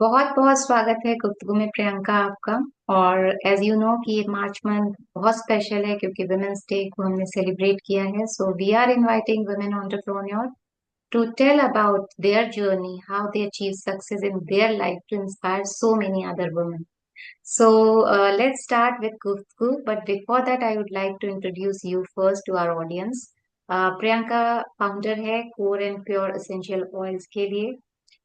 बहुत बहुत स्वागत है गुफ्तगू में प्रियंका आपका। और एज यू नो कि ये मार्च मंथ बहुत स्पेशल है क्योंकि वुमेन्स डे को हमने सेलिब्रेट किया है। So we are inviting women entrepreneur to tell about their journey, how they achieve success in their life to inspire so many other women. So let's start with Guftu, but before that, I would like to introduce you first to our audience. Priyanka founder है core and pure essential oils के लिए,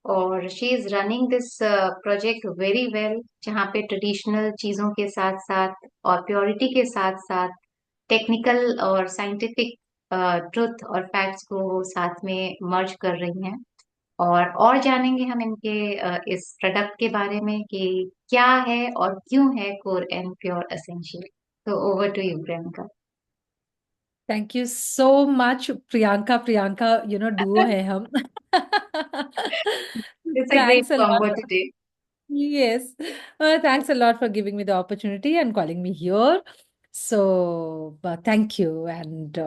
और she is running this project very well, जहाँ पे traditional चीजों के साथ साथ और प्योरिटी के साथ साथ टेक्निकल और साइंटिफिक ट्रुथ और फैक्ट्स को साथ में मर्ज कर रही हैं। और जानेंगे हम इनके इस प्रोडक्ट के बारे में कि क्या है और क्यों है कोर एंड प्योर एसेंशियल। तो over to you Priyanka. Thank you so much Priyanka Priyanka duo है हम। It's a great thanks a combo lot. Today. Yes. Thanks a lot for giving me the opportunity and calling me here. So, thank you. And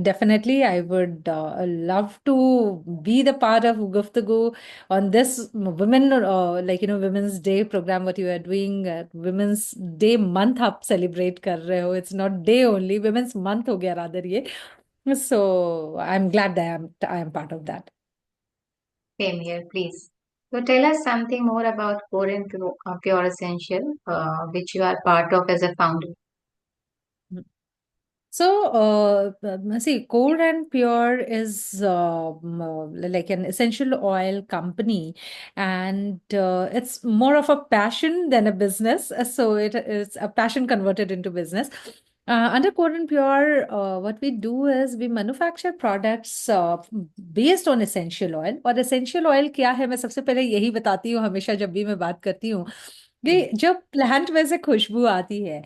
definitely, I would love to be the part of Guftagu on this Women, Women's Day program, what you are doing. Women's Day month आप celebrate कर रहे हो. It's not day only, Women's month हो गया rather ये. So, I'm glad that I am part of that. Same here please. So tell us something more about core and pure essential, which you are part of as a founder. So, see, Core and Pure is like an essential oil company, and it's more of a passion than a business. So, it is a passion converted into business. Under Core and Pure, what we do is we manufacture products based on essential oil. और essential oil क्या है, मैं सबसे पहले यही बताती हूँ हमेशा जब भी मैं बात करती हूँ कि जब प्लांट में से खुशबू आती है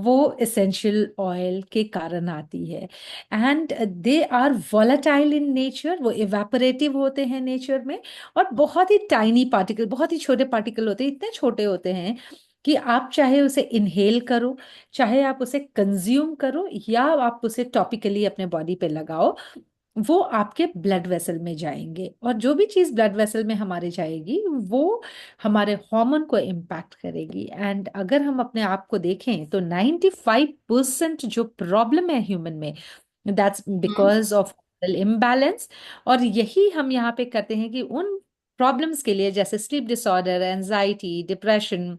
वो एसेंशियल ऑयल के कारण आती है। And they are volatile in nature, वो इवेपोरेटिव होते हैं नेचर में। और बहुत ही टाइनी पार्टिकल, बहुत ही छोटे पार्टिकल होते हैं, इतने छोटे होते हैं कि आप चाहे उसे इनहेल करो, चाहे आप उसे कंज्यूम करो, या आप उसे टॉपिकली अपने बॉडी पे लगाओ, वो आपके ब्लड वेसल में जाएंगे। और जो भी चीज ब्लड वेसल में हमारे जाएगी वो हमारे हार्मोन को इम्पैक्ट करेगी। एंड अगर हम अपने आप को देखें तो 95% जो प्रॉब्लम है ह्यूमन में, that's hmm. Because of imbalance. और यही हम यहाँ पे करते हैं कि उन प्रॉब्लम्स के लिए, जैसे sleep disorder, anxiety, depression,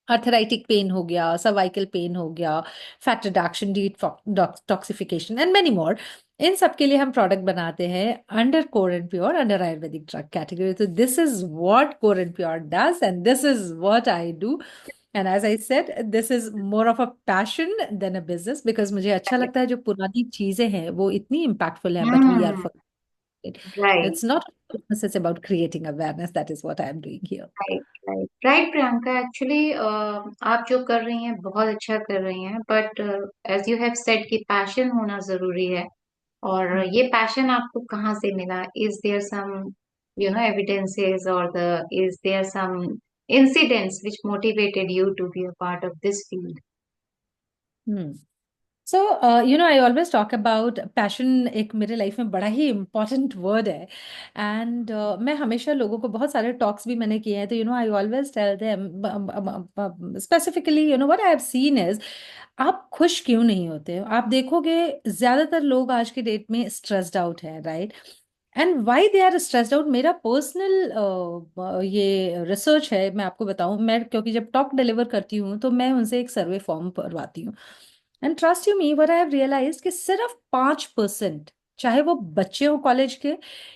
arthritic pain हो गया, सर्वाइकल पेन हो गया, fat reduction, detoxification and many more, इन सब के लिए हम प्रोडक्ट बनाते हैं under core and pure, under Ayurvedic drug category. तो this is what core and pure does and this is what I do. And as I said, this is more of a passion than a business, because मुझे अच्छा लगता है जो पुरानी चीजें हैं वो इतनी इम्पैक्टफुल है, but we are hmm. Right. It's not it's about creating awareness, that is what I am doing here. Right right right Priyanka, actually आप जो कर रही हैं बहुत अच्छा कर रही हैं, but as you have said कि पैशन होना जरूरी है। और ये पैशन आपको कहाँ से मिला? इज देयर सम एविडेंसेस, और the is there some incidents which motivated you to be a part of this field? So I always talk about passion, एक मेरे लाइफ में बड़ा ही इम्पॉर्टेंट वर्ड है। एंड मैं हमेशा लोगों को, बहुत सारे टॉक्स भी मैंने किए हैं, तो I always tell them specifically, what I have seen is, आप खुश क्यों नहीं होते हो? आप देखोगे ज्यादातर लोग आज के डेट में स्ट्रेस्ड आउट है, right? And why they are stressed out, मेरा पर्सनल ये रिसर्च है, मैं आपको बताऊं, मैं क्योंकि जब टॉक डिलीवर करती हूँ तो मैं उनसे एक सर्वे फॉर्म भरवाती हूँ। And trust you me, what I have realised कि सिर्फ 5%, चाहे वो बच्चे हो कॉलेज के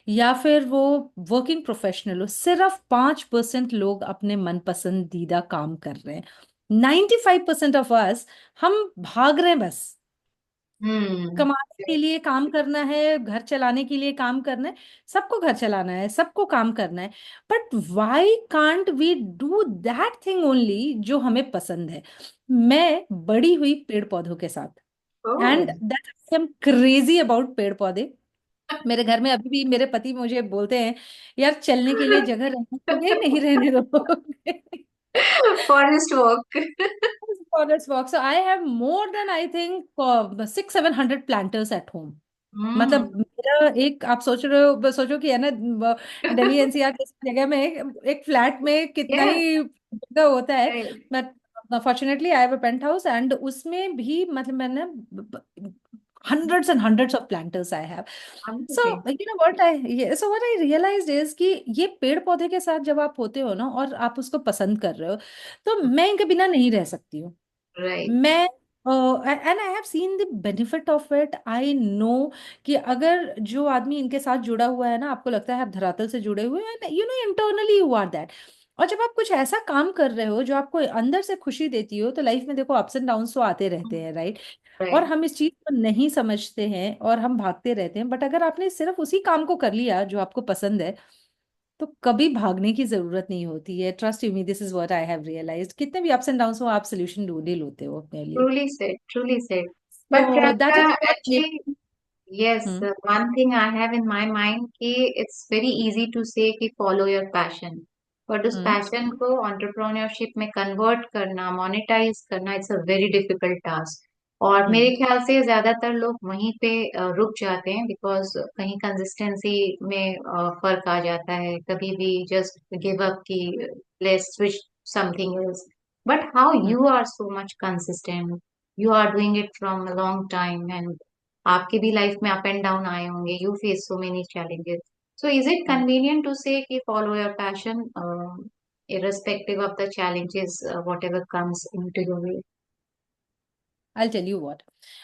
या फिर वो वर्किंग प्रोफेशनल हो, सिर्फ 5% लोग अपने मन पसंदीदा काम कर रहे हैं। 95% ऑफ अस, हम भाग रहे हैं बस। हम्म। कमाने के लिए काम करना है, घर चलाने के लिए काम करना है, सबको घर चलाना है, सबको काम करना है। But why can't we do that thing only जो हमें पसंद है? मैं बड़ी हुई पेड़ पौधों के साथ, oh. And that I am crazy about पेड़ पौधे। मेरे घर में अभी भी मेरे पति मुझे बोलते हैं, यार चलने के लिए जगह रहने दोगे, नहीं रहने दोगे? Forest walk. Forest walk. So I have more than, I think, 600-700 planters at home. हम्म। मतलब मेरा एक, आप सोच रहे हो, सोचो कि है ना, दिल्ली एनसीआर जैसी जगह में एक फ्लैट में कितना यस। ही जगह होता है। राइट। मैं fortunately I have a penthouse, and उसमें भी मतलब मैंने hundreds and hundreds of planters I have. So you know what I, so what I realised is कि ये पेड़ पौधे के साथ जब आप होते हो ना और आप उसको पसंद कर रहे हो, तो मैं इनके बिना नहीं रह सकती हूँ। राइट। मैं and I have seen the benefit of it, I know कि अगर जो आदमी इनके साथ जुड़ा हुआ है ना, आपको लगता है आप धरातल से जुड़े हुए हैं, you know internally you are that. और जब आप कुछ ऐसा काम कर रहे हो जो आपको अंदर से खुशी देती हो, तो लाइफ में देखो अप्स एंड डाउन्स तो आते रहते हैं, राइट? और राइट। हम इस चीज को नहीं समझते हैं और हम भागते रहते हैं, बट अगर आपने सिर्फ उसी काम को कर लिया जो आपको पसंद है, तो कभी भागने की जरूरत नहीं होती है। Trust you me, this is what I have realised. कितने भी अप्स एंड डाउन्स हो, आप सोल्यूशन ढूंढ ही लेते हो अपने लिए। Truly said, truly said. But So that Priyanka, is what makes. actually, yes, Hmm. one thing I have in my mind कि it's very easy to say कि follow your passion, but उस Hmm. passion को entrepreneurship में convert करना, monetize करना, it's a very difficult task. और मेरे Hmm. ख्याल से ज्यादातर लोग वहीं पे रुक जाते हैं, बिकॉज कहीं कंसिस्टेंसी में फर्क आ जाता है, कभी भी जस्ट गिव अप कि let's switch something else. But how Hmm. You are so much consistent, you are doing it from a long time, and आपके भी लाइफ में अप एंड डाउन आए होंगे, you face so many challenges. So is it Hmm. Convenient to say कि follow your passion irrespective of the challenges, whatever comes into your way? I'll tell you what.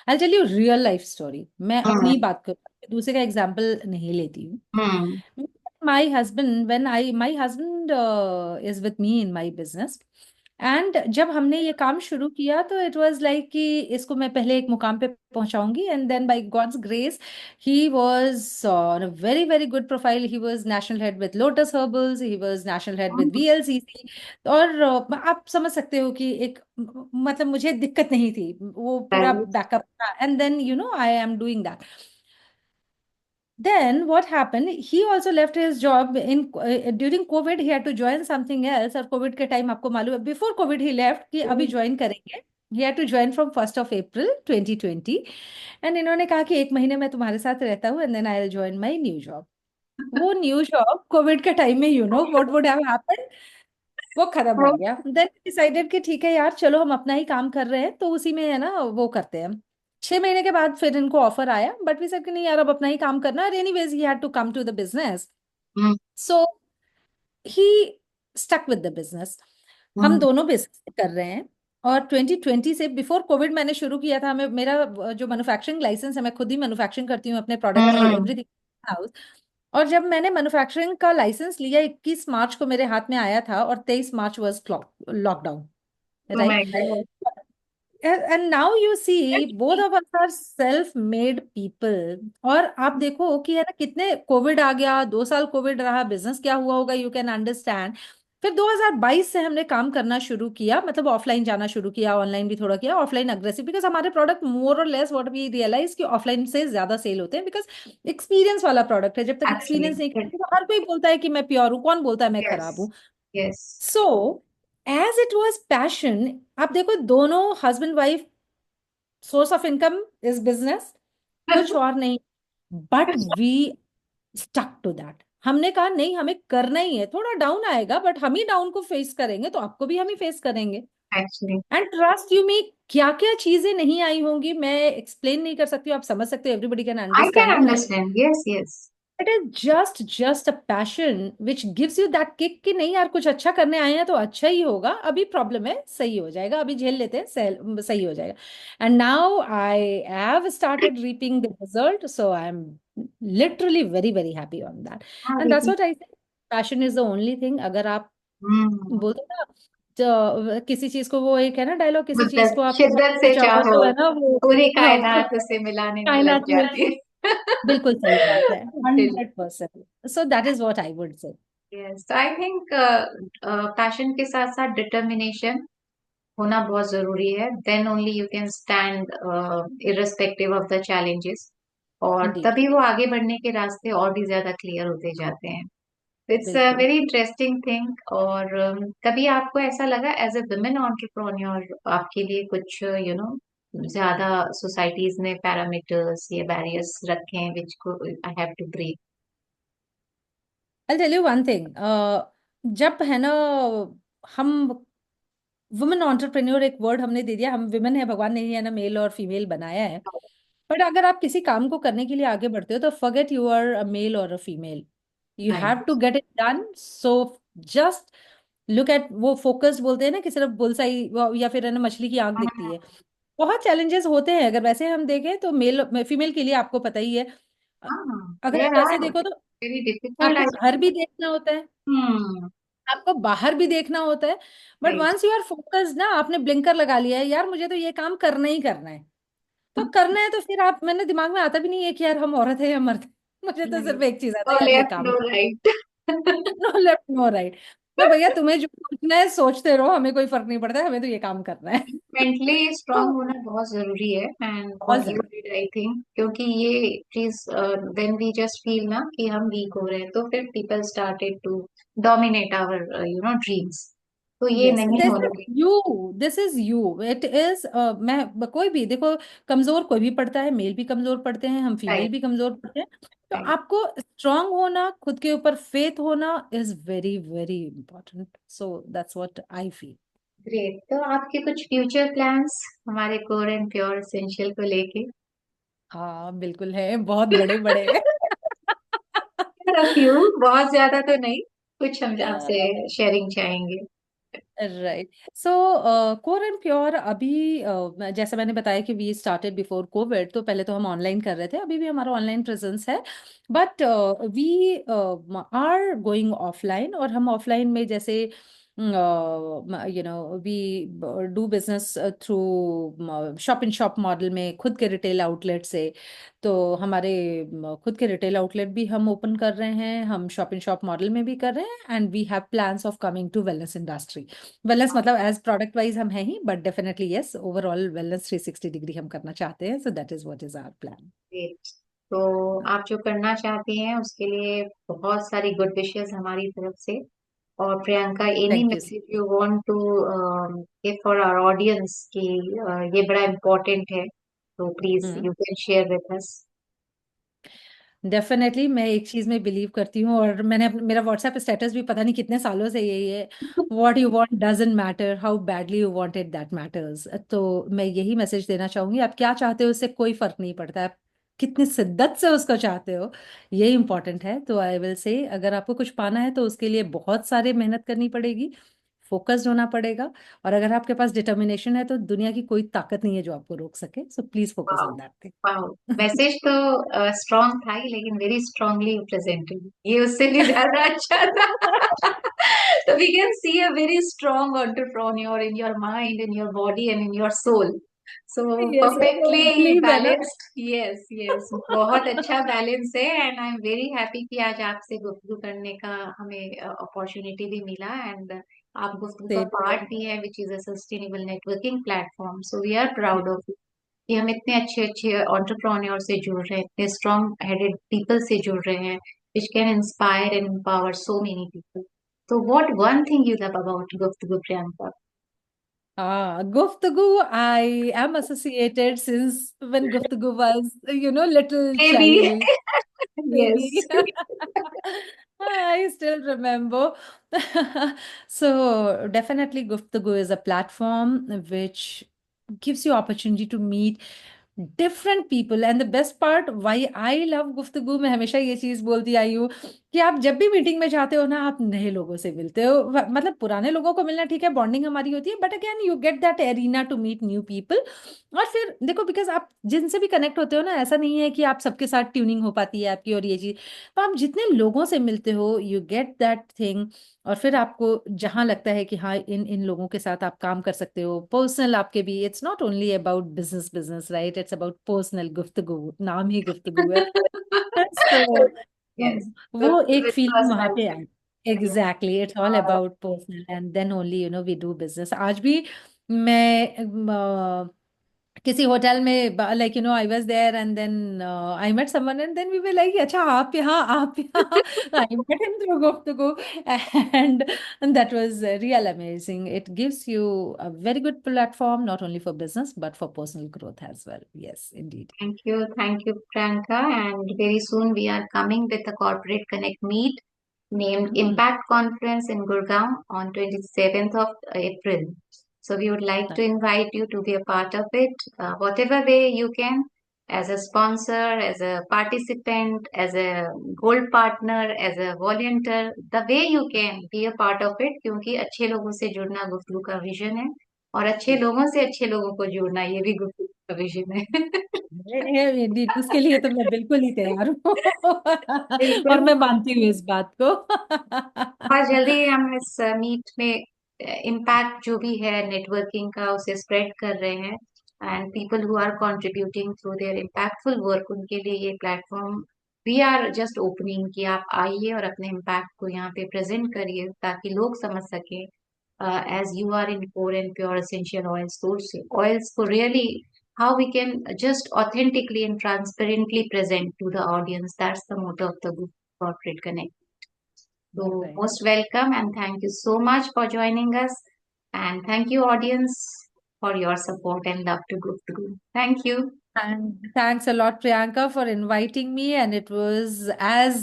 I'll tell you real life story. मैं अपनी ही हम्म। बात करूँ, दूसरे का example नहीं लेती हूँ। हम्म। My husband is with me in my business. And जब हमने ये काम शुरू किया, तो इट वाज लाइक कि इसको मैं पहले एक मुकाम पे पहुंचाऊंगी, and then by God's grace he was on a very very good profile. He was national head with Lotus Herbals, he was national head with VLCC. और आप समझ सकते हो कि एक मतलब मुझे दिक्कत नहीं थी, वो पूरा Right. बैकअप था, and then you know I am doing that. Then what happened? He also left his job in during COVID. He had to join something else. और COVID के टाइम आपको मालूम है, before COVID he left कि अभी join करेंगे। He had to join from 1st of April 2020. And इन्होंने कहा कि एक महीने में तुम्हारे साथ रहता हूँ, and then I'll join my new job. वो न्यू जॉब कोविड के टाइम में, you know what would have happened, वो खत्म हो Oh, गया। देन डिसाइडेड कि ठीक है यार, चलो हम अपना ही काम कर रहे हैं, तो उसी में है ना वो करते हैं। 6 महीने के बाद फिर इनको ऑफर आया, बट वी सेड कि नहीं यार, अब अपना ही काम करना है। Anyways he had to come to the business, mm, so he stuck with the business. हम mm, दोनों बिजनेस कर रहे हैं। और 2020 से, बिफोर कोविड मैंने शुरू किया था। मैं, मेरा जो मैन्युफैक्चरिंग लाइसेंस है, मैं खुद ही मैन्युफैक्चरिंग करती हूँ अपने प्रोडक्ट्स की, mm. Everything house. और जब मैंने मैन्युफैक्चरिंग का लाइसेंस लिया, 21 मार्च को मेरे हाथ में आया था, और 23 मार्च was lockdown, Oh right? my God. And now you see both of us are self made people. और आप देखो कि है ना, कितने कोविड आ गया, 2 साल कोविड रहा, बिजनेस क्या हुआ होगा, यू कैन अंडरस्टैंड। फिर 2022 से हमने काम करना शुरू किया, मतलब ऑफलाइन जाना शुरू किया, ऑनलाइन भी थोड़ा किया, ऑफलाइन अग्रेसिव, बिकॉज हमारे प्रोडक्ट मोर और लेस व्हाट वी रियलाइज कि ऑफलाइन से ज्यादा सेल होते हैं, बिकॉज एक्सपीरियंस वाला प्रोडक्ट है। जब तक Actually, एक्सपीरियंस नहीं करेंगे तो हर कोई बोलता है कि मैं प्योर हूँ, कौन बोलता है मैं खराब yes, हूँ। yes. So as it was passion, आप देखो दोनों husband wife, source of income is business, कुछ और नहीं। But we stuck to that. हमने कहा नहीं, हमें करना ही है। थोड़ा डाउन आएगा, बट हम ही डाउन को फेस करेंगे, तो आपको भी हम ही फेस करेंगे। Actually, एंड ट्रस्ट यू मी, क्या क्या चीजें नहीं आई होंगी मैं एक्सप्लेन नहीं कर सकती हूँ, आप समझ सकते हो, everybody can I can understand. understand. Yes, yes. It is just a passion which gives you that kick कि नहीं यार, कुछ अच्छा करने आए हैं तो अच्छा ही होगा, अभी प्रॉब्लम है सही हो जाएगा, अभी झेल लेते हैं, सही हो जाएगा। And now I have started reaping the result, so I am literally very very happy on that. हाँ, एंड दैट्स दीदी। व्हाट आई से, passion is the only thing. अगर आप हम्म। बोलते हैं ना, तो किसी चीज को, वो एक है ना डायलॉग, किसी चीज मतलब को आप शिद्दत से चाहो चाहो, तो है ना वो, पूरी हाँ उसको कायनात उसे मिलाने में लग कायनात में, जाती है। बिल्कुल सही बात है, बिल्कुल। 100%। So that is what I would say. Yes, I think passion के साथ साथ डिटर्मिनेशन होना बहुत जरूरी है, then only you can stand irrespective of the challenges, और इंडीड, तभी वो आगे बढ़ने के रास्ते और भी ज्यादा क्लियर होते जाते हैं। इट्स अ बिल्कुल। Very interesting thing. और कभी आपको ऐसा लगा एज ए वुमेन एंटरप्रेन्योर, आपके लिए कुछ यू नो ज्यादा सोसाइटीज ने पैरामीटर्स या बैरियर्स रखे हैं विच को I have to break? I'll tell you one thing. जब है ना, हम वुमेन एंटरप्रेन्योर एक वर्ड हमने दे दिया, हम विमेन है, भगवान ने ही है ना मेल और फीमेल बनाया है। बट अगर आप किसी काम को करने के लिए आगे बढ़ते हो तो forget you are a male और a female, you have to get it done. So just look at, वो फोकस बोलते हैं ना कि सिर्फ बुलसाई या फिर है ना मछली की आंख दिखती है। बहुत चैलेंजेस होते हैं अगर वैसे हम देखें तो, मेल फीमेल के लिए आपको पता ही है। अ- हाँ, अगर देयर आप आर ऐसे देखो तो वेरी डिफिकल्ट आपको आई घर भी देखना होता है, हम्म आपको बाहर भी देखना होता है। But right. Once you are focused ना, आपने ब्लिंकर लगा लिया है यार, मुझे तो ये काम करना ही करना है, तो करना है। तो फिर आप, मैंने दिमाग में आता भी नहीं है कि यार हम औरत है या मर्द है। मुझे तो सिर्फ एक चीज आता नो है यार, ये लेफ्ट काम no right. No left no right. मैं भैया तुम्हें जो सोचना है सोचते रहो, हमें कोई फर्क नहीं पड़ता है, हमें तो ये काम करना है। मेंटली स्ट्रांग तो होना बहुत जरूरी है एंड बहुत व्हाट यू जरूरी। डिड आई थिंक, क्योंकि ये चीज देन वी जस्ट फील ना कि हम वीक हो रहे हैं, तो फिर people started to dominate our dreams. तो ये यस, नहीं दिस होना is you, this is you, it is. मैं कोई भी देखो, कमजोर कोई भी पड़ता है, मेल भी कमजोर पड़ते हैं, हम फीमेल चाहिए। भी कमजोर पड़ते हैं। तो राइट। आपको स्ट्रांग होना, खुद के ऊपर फेथ होना is very very important. So that's what I feel. Great. तो आपके कुछ फ्यूचर प्लान्स हमारे कोर एंड प्योर एसेंशियल को लेके? हाँ बिल्कुल है, बहुत बड़े बड़े। फ्यू, बहुत ज्यादा तो नहीं, कुछ हम आपसे शेयरिंग चाहेंगे। Right. So core and pure अभी, जैसे मैंने बताया कि वी स्टार्टेड बिफोर कोविड, तो पहले तो हम ऑनलाइन कर रहे थे, अभी भी हमारा ऑनलाइन प्रेजेंस है। But we are going offline, और हम ऑफलाइन में जैसे we do business through shop in shop model में, खुद के रिटेल आउटलेट से। तो हमारे खुद के रिटेल आउटलेट भी हम ओपन कर रहे हैं, हम शॉप इन शॉप मॉडल में भी कर रहे हैं, and we have plans of coming to wellness industry. Wellness मतलब एज प्रोडक्ट वाइज हम हैं ही, but definitely yes, overall wellness 360 degree हम करना चाहते हैं। So that is what is our plan. Great. तो आप जो करना चाहती हैं उसके लिए बहुत सारी गुड विशेस हमारी तरफ से। और Priyanka, any thank you. Message you want to give for our audience कि ये बड़ा इम्पोर्टेंट है, तो please hmm. You can share with us. Definitely मैं एक चीज में बिलीव करती हूँ, और मेरा व्हाट्सएप स्टेटस भी पता नहीं कितने सालों से यही है, what you want doesn't matter, how badly you want it that matters. तो मैं यही मैसेज देना चाहूंगी, आप क्या चाहते हो उससे कोई फर्क नहीं पड़ता, आप कितनी शिद्दत से उसको चाहते हो, ये इंपॉर्टेंट है। तो आई विल से, अगर आपको कुछ पाना है तो उसके लिए बहुत सारे मेहनत करनी पड़ेगी, फोकस्ड होना पड़ेगा, और अगर आपके पास डिटर्मिनेशन है तो दुनिया की कोई ताकत नहीं है जो आपको रोक सके। So please focus wow, on that wow. Thing. Message तो स्ट्रॉन्ग था ही, लेकिन वेरी स्ट्रांगली प्रेजेंटेड, ये उससे भी ज्यादा अच्छा था। So we can see a very strong entrepreneur in your mind, in your body, and in your soul. So yes, वो perfectly बिलीव है ना। balanced. Yes, yes. बहुत अच्छा बैलेंस है and I am very happy कि आज आपसे गुफ्तगू करने का हमें अपॉर्चुनिटी भी मिला, एंड आप गुफ्तगू का सेम पार्ट भी है which is a sustainable networking platform. So we are proud of कि हम इतने अच्छे अच्छे एंटरप्रेन्योर से जुड़ रहे हैं, इतने स्ट्रॉन्ग हेडेड पीपल से जुड़ रहे हैं which can inspire and empower so many people. So what one thing you love about Guftgoo, Priyanka? Guftagoo, I am associated since when Guftagoo was, little Maybe. child, Yes. baby. I still remember. So definitely Guftagoo is a platform which gives you opportunity to meet different people, and the best part why I love Guftagu, मैं हमेशा ये चीज बोलती आई हूँ कि आप जब भी मीटिंग में जाते हो ना, आप नए लोगों से मिलते हो। मतलब पुराने लोगों को मिलना ठीक है, बॉन्डिंग हमारी होती है, but again you get that arena to meet new people. और फिर देखो, बिकॉज आप जिनसे भी कनेक्ट होते हो ना, ऐसा नहीं है कि आप सबके साथ ट्यूनिंग हो पाती है आपकी, और ये चीज, तो आप जितने लोगों से मिलते हो यू गेट दैट थिंग। और फिर आपको जहां लगता है कि हाँ, इन इन लोगों के साथ आप काम कर सकते हो, पर्सनल आपके भी, it's not only about business business, right, it's about personal गुफ्तगू, नाम ही गुफ्तगू है। तो Yes. वो Guftgoo एक with फीलिंग वहां पे personality. I. Exactly, it's all about personal, and then only we do business. आज भी मैं किसी होटल में, like I was there and then I met someone and then we were like, अच्छा आप यहाँ I met him through Guftagu and that was real amazing. It gives you a very good platform not only for business but for personal growth as well. Yes, indeed. Thank you, Priyanka. And very soon we are coming with a corporate connect meet named Mm. Impact Conference in Gurgaon on 27th of April. So we would like to invite you to be a part of it, whatever way you can, as a sponsor, as a participant, as a gold partner, as a volunteer, the way you can be a part of it, क्योंकि अच्छे लोगों से जुड़ना गुफ्तगू का vision है और अच्छे Yes. लोगों से अच्छे लोगों को जुड़ना ये भी गुफ्तगू का विजन है। इंडीड, उसके लिए तो मैं बिल्कुल ही तैयार हूँ और बिल्कुल। मैं मानती हूँ इस बात को और जल्दी हम इस मीट में इम्पैक्ट जो भी है नेटवर्किंग का उसे स्प्रेड कर रहे हैं and people who are contributing through their impactful work उनके लिए ये platform we are just opening कि आप आइए और अपने इम्पैक्ट को यहाँ पे प्रेजेंट करिए ताकि लोग समझ सके as you are in core and pure essential oil sourcing oils for really how we can just authentically and transparently present to the audience. That's the motto of the group corporate connect. So, Right. most welcome and thank you so much for joining us. And thank you, audience, for your support and love to Group to Group. Thank you. And thanks a lot, Priyanka, for inviting me. And it was as